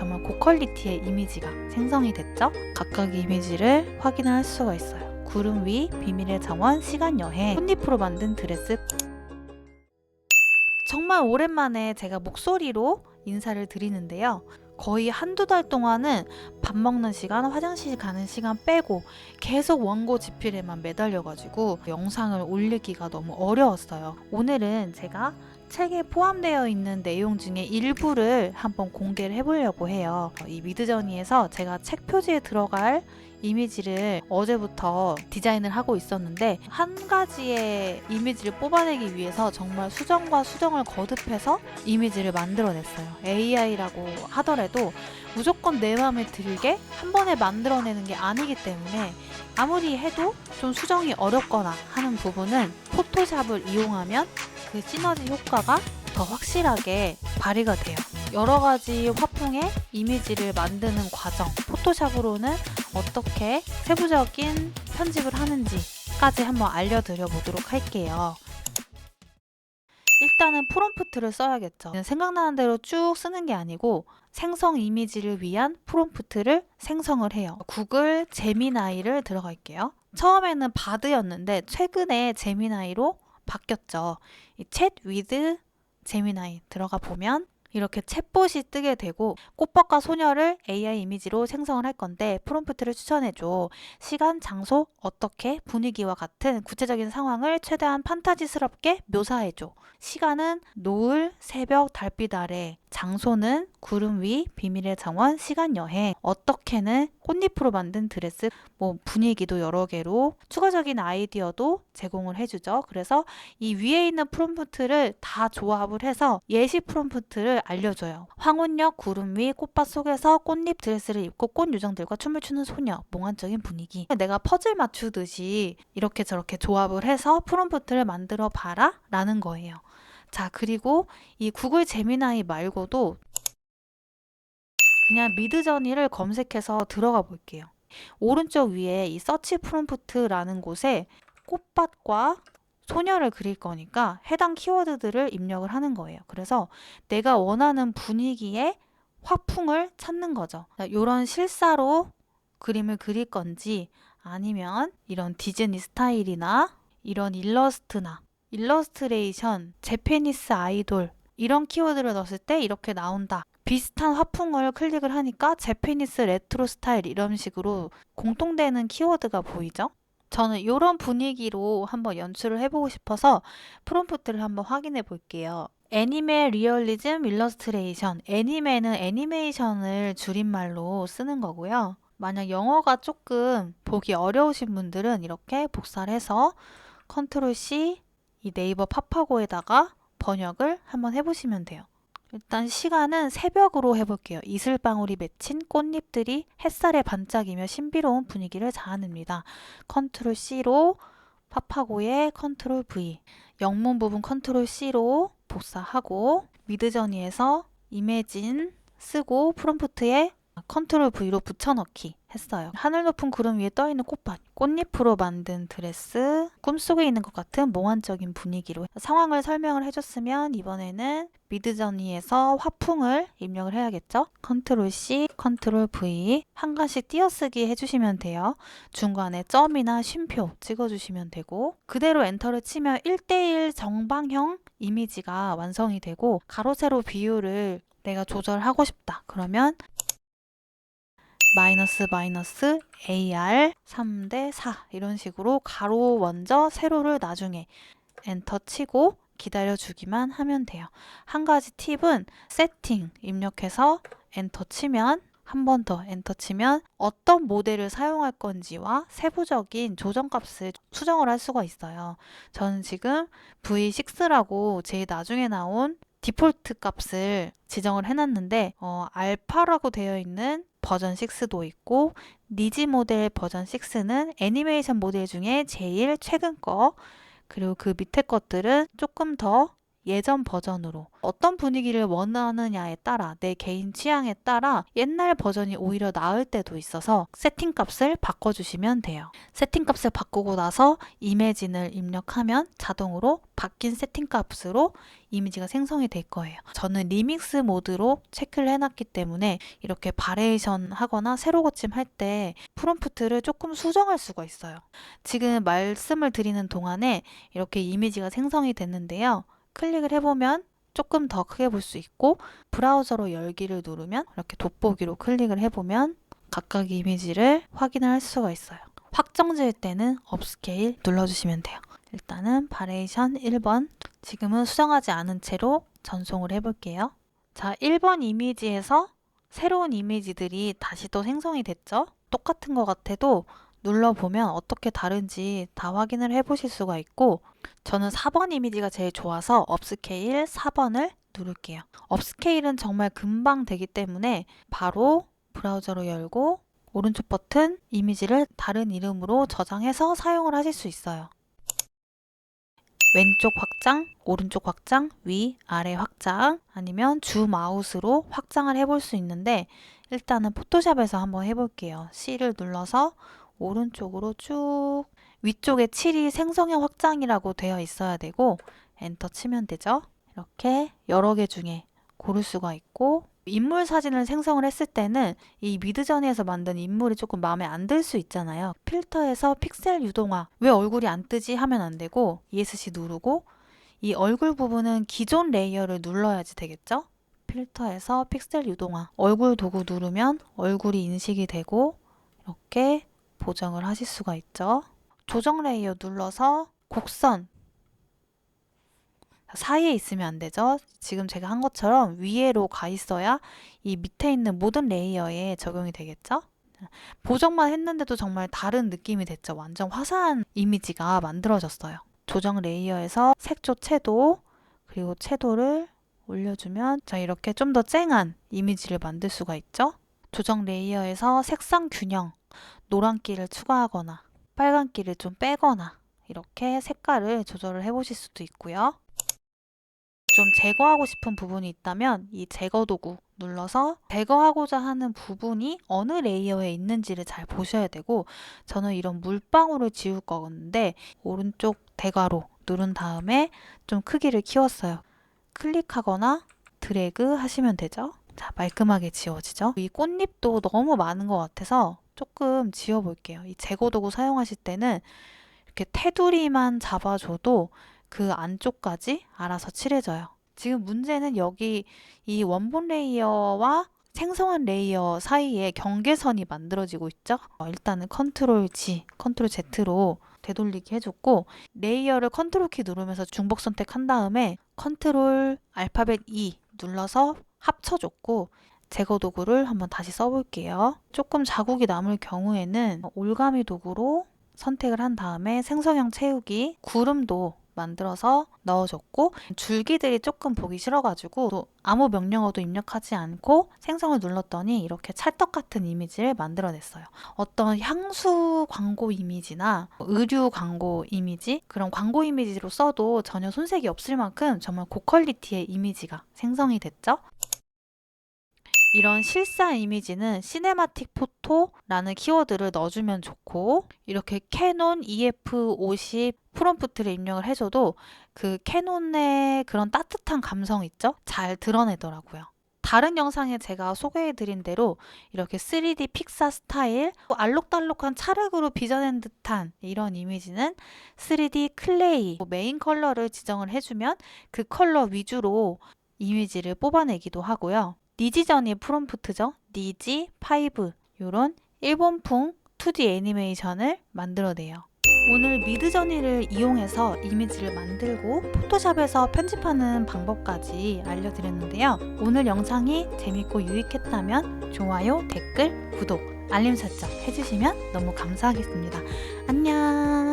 정말 고퀄리티의 이미지가 생성이 됐죠. 각각의 이미지를 확인할 수가 있어요. 구름 위, 비밀의 정원, 시간 여행, 꽃잎으로 만든 드레스. 정말 오랜만에 제가 목소리로 인사를 드리는데요. 거의 한두 달 동안은 밥 먹는 시간, 화장실 가는 시간 빼고 계속 원고 집필에만 매달려가지고 영상을 올리기가 너무 어려웠어요. 오늘은 제가 책에 포함되어 있는 내용 중에 일부를 한번 공개를 해보려고 해요. 이 미드저니에서 제가 책 표지에 들어갈 이미지를 어제부터 디자인을 하고 있었는데 한 가지의 이미지를 뽑아내기 위해서 정말 수정과 수정을 거듭해서 이미지를 만들어냈어요. AI라고 하더라도 무조건 내 마음에 들게 한 번에 만들어내는 게 아니기 때문에 아무리 해도 좀 수정이 어렵거나 하는 부분은 포토샵을 이용하면 그 시너지 효과가 더 확실하게 발휘가 돼요. 여러 가지 화풍의 이미지를 만드는 과정, 포토샵으로는 어떻게 세부적인 편집을 하는지까지 한번 알려드려 보도록 할게요. 일단은 프롬프트를 써야겠죠. 생각나는 대로 쭉 쓰는 게 아니고 생성 이미지를 위한 프롬프트를 생성을 해요. 구글 제미나이를 들어갈게요. 처음에는 바드였는데 최근에 제미나이로 바뀌었죠. 이 챗 위드 제미나이 들어가 보면 이렇게 챗봇이 뜨게 되고 꽃밭과 소녀를 AI 이미지로 생성을 할 건데 프롬프트를 추천해줘. 시간, 장소, 어떻게, 분위기와 같은 구체적인 상황을 최대한 판타지스럽게 묘사해줘. 시간은 노을, 새벽, 달빛 아래, 장소는 구름 위, 비밀의 정원, 시간 여행, 어떻게는 꽃잎으로 만든 드레스, 분위기도 여러 개로 추가적인 아이디어도 제공을 해주죠. 그래서 이 위에 있는 프롬프트를 다 조합을 해서 예시 프롬프트를 알려줘요. 황혼역 구름 위 꽃밭 속에서 꽃잎 드레스를 입고 꽃 요정들과 춤을 추는 소녀, 몽환적인 분위기. 내가 퍼즐 맞추듯이 이렇게 저렇게 조합을 해서 프롬프트를 만들어 봐라 라는 거예요. 자, 그리고 이 구글 제미나이 말고도 그냥 미드저니를 검색해서 들어가 볼게요. 오른쪽 위에 이 서치 프롬프트라는 곳에 꽃밭과 소녀를 그릴 거니까 해당 키워드들을 입력을 하는 거예요. 그래서 내가 원하는 분위기의 화풍을 찾는 거죠. 이런 실사로 그림을 그릴 건지 아니면 이런 디즈니 스타일이나 이런 일러스트나 일러스트레이션, 재패니스 아이돌 이런 키워드를 넣었을 때 이렇게 나온다. 비슷한 화풍을 클릭을 하니까 재패니스 레트로 스타일 이런 식으로 공통되는 키워드가 보이죠? 저는 이런 분위기로 한번 연출을 해보고 싶어서 프롬프트를 한번 확인해 볼게요. 애니메 리얼리즘 일러스트레이션. 애니메는 애니메이션을 줄임말로 쓰는 거고요. 만약 영어가 조금 보기 어려우신 분들은 이렇게 복사를 해서 컨트롤 C 이 네이버 파파고에다가 번역을 한번 해보시면 돼요. 일단 시간은 새벽으로 해볼게요. 이슬방울이 맺힌 꽃잎들이 햇살에 반짝이며 신비로운 분위기를 자아냅니다. 컨트롤 C로 파파고에 컨트롤 V 영문 부분 컨트롤 C로 복사하고 미드저니에서 이매진 쓰고 프롬프트에 컨트롤 V로 붙여넣기 했어요. 하늘 높은 구름 위에 떠있는 꽃밭, 꽃잎으로 만든 드레스, 꿈속에 있는 것 같은 몽환적인 분위기로 상황을 설명을 해줬으면 이번에는 미드저니에서 화풍을 입력을 해야겠죠? 컨트롤 C, 컨트롤 V 한 가지 띄어쓰기 해주시면 돼요. 중간에 점이나 쉼표 찍어주시면 되고 그대로 엔터를 치면 1:1 정방형 이미지가 완성이 되고 가로 세로 비율을 내가 조절하고 싶다. 그러면 마이너스 마이너스 AR 3:4 이런 식으로 가로 먼저 세로를 나중에 엔터 치고 기다려주기만 하면 돼요. 한 가지 팁은 세팅 입력해서 엔터 치면 한 번 더 엔터 치면 어떤 모델을 사용할 건지와 세부적인 조정값을 수정을 할 수가 있어요. 저는 지금 V6라고 제일 나중에 나온 디폴트 값을 지정을 해놨는데 알파라고 되어 있는 버전 6도 있고 니지 모델 버전 6는 애니메이션 모델 중에 제일 최근 거 그리고 그 밑에 것들은 조금 더 예전 버전으로 어떤 분위기를 원하느냐에 따라 내 개인 취향에 따라 옛날 버전이 오히려 나을 때도 있어서 세팅값을 바꿔주시면 돼요. 세팅값을 바꾸고 나서 이미진을 입력하면 자동으로 바뀐 세팅값으로 이미지가 생성이 될 거예요. 저는 리믹스 모드로 체크를 해놨기 때문에 이렇게 바리에이션 하거나 새로 고침할 때 프롬프트를 조금 수정할 수가 있어요. 지금 말씀을 드리는 동안에 이렇게 이미지가 생성이 됐는데요. 클릭을 해보면 조금 더 크게 볼 수 있고 브라우저로 열기를 누르면 이렇게 돋보기로 클릭을 해보면 각각 이미지를 확인할 수가 있어요. 확정 지을 때는 업스케일 눌러주시면 돼요. 일단은 바리에이션 1번 지금은 수정하지 않은 채로 전송을 해볼게요. 자, 1번 이미지에서 새로운 이미지들이 다시 또 생성이 됐죠? 똑같은 것 같아도 눌러보면 어떻게 다른지 다 확인을 해보실 수가 있고 저는 4번 이미지가 제일 좋아서 업스케일 4번을 누를게요. 업스케일은 정말 금방 되기 때문에 바로 브라우저로 열고 오른쪽 버튼 이미지를 다른 이름으로 저장해서 사용을 하실 수 있어요. 왼쪽 확장, 오른쪽 확장, 위, 아래 확장 아니면 주 마우스로 확장을 해볼 수 있는데 일단은 포토샵에서 한번 해볼게요. C를 눌러서 오른쪽으로 쭉 위쪽에 7이 생성형 확장이라고 되어 있어야 되고 엔터 치면 되죠. 이렇게 여러 개 중에 고를 수가 있고 인물 사진을 생성을 했을 때는 이 미드저니에서 만든 인물이 조금 마음에 안 들 수 있잖아요. 필터에서 픽셀 유동화 왜 얼굴이 안 뜨지 하면 안 되고 ESC 누르고 이 얼굴 부분은 기존 레이어를 눌러야지 되겠죠. 필터에서 픽셀 유동화 얼굴 도구 누르면 얼굴이 인식이 되고 이렇게 보정을 하실 수가 있죠. 조정 레이어 눌러서 곡선 사이에 있으면 안 되죠. 지금 제가 한 것처럼 위에로 가 있어야 이 밑에 있는 모든 레이어에 적용이 되겠죠. 보정만 했는데도 정말 다른 느낌이 됐죠. 완전 화사한 이미지가 만들어졌어요. 조정 레이어에서 색조 채도 그리고 채도를 올려주면 자 이렇게 좀 더 쨍한 이미지를 만들 수가 있죠. 조정 레이어에서 색상 균형 노란기를 추가하거나 빨간기를 좀 빼거나 이렇게 색깔을 조절을 해보실 수도 있고요. 좀 제거하고 싶은 부분이 있다면 이 제거 도구 눌러서 제거하고자 하는 부분이 어느 레이어에 있는지를 잘 보셔야 되고 저는 이런 물방울을 지울 거였는데 오른쪽 대괄호 누른 다음에 좀 크기를 키웠어요. 클릭하거나 드래그 하시면 되죠. 자, 말끔하게 지워지죠. 이 꽃잎도 너무 많은 것 같아서 조금 지워볼게요. 이 제거 도구 사용하실 때는 이렇게 테두리만 잡아줘도 그 안쪽까지 알아서 칠해져요. 지금 문제는 여기 이 원본 레이어와 생성한 레이어 사이에 경계선이 만들어지고 있죠. 일단은 컨트롤 G, 컨트롤 Z로 되돌리기 해줬고 레이어를 컨트롤 키 누르면서 중복 선택한 다음에 컨트롤 알파벳 E 눌러서 합쳐줬고 제거 도구를 한번 다시 써볼게요. 조금 자국이 남을 경우에는 올가미 도구로 선택을 한 다음에 생성형 채우기 구름도 만들어서 넣어줬고 줄기들이 조금 보기 싫어가지고 또 아무 명령어도 입력하지 않고 생성을 눌렀더니 이렇게 찰떡 같은 이미지를 만들어냈어요. 어떤 향수 광고 이미지나 의류 광고 이미지 그런 광고 이미지로 써도 전혀 손색이 없을 만큼 정말 고퀄리티의 이미지가 생성이 됐죠. 이런 실사 이미지는 시네마틱 포토라는 키워드를 넣어주면 좋고 이렇게 캐논 EF50 프롬프트를 입력을 해줘도 그 캐논의 그런 따뜻한 감성 있죠? 잘 드러내더라고요. 다른 영상에 제가 소개해드린 대로 이렇게 3D 픽사 스타일 알록달록한 찰흙으로 빚어낸 듯한 이런 이미지는 3D 클레이 메인 컬러를 지정을 해주면 그 컬러 위주로 이미지를 뽑아내기도 하고요. 니지저니 프롬프트죠. 니지5 이런 일본풍 2D 애니메이션을 만들어내요. 오늘 미드저니를 이용해서 이미지를 만들고 포토샵에서 편집하는 방법까지 알려드렸는데요. 오늘 영상이 재밌고 유익했다면 좋아요, 댓글, 구독, 알림 설정 해주시면 너무 감사하겠습니다. 안녕.